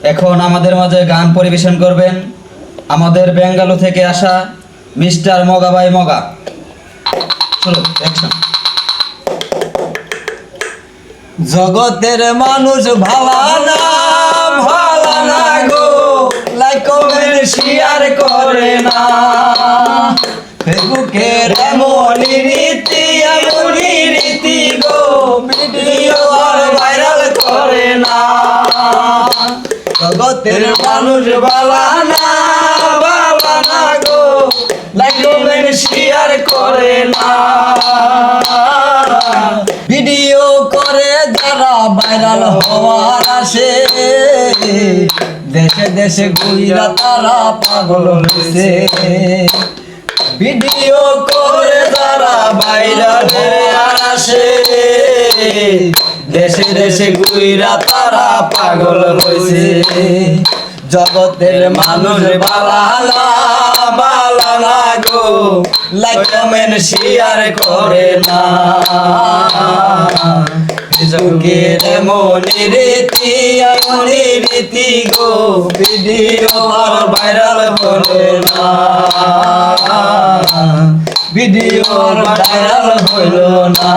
এখন আমাদের মাঝে গান পরিবেশন করবেন আমাদের বেঙ্গালু থেকে আসা মিস্টার মগা ভাই মগা। চলো অ্যাকশন। জগতের মানুষ ভালা না গো, লাইক কমেন্ট শেয়ার করে না। ফেসবুকের এমনই রীতি গো, ভিডিও আর ভাইরাল করে না। জগতের মানুষ ভালা না গো, লাইক কমেন্ট শেয়ার করে না। ভিডিও করে যারা ভাইরাল হওয়ার আসে, দেশে দেশে ঘুইরা তারা পাগল হয়েছে। ভিডিও করে যারা ভাইরাল হওয়ার আসে, দেশে দেশে ঘুইরা তারা পাগল হয়েছে। জগতের মানুষ বালা না গো, লাইক কমেন্ট শেয়ার করে না। যুগের এমনই রীতি গো, ভিডিও আর ভাইরাল করে না। ভিডিও আর ভাইরাল হইল না।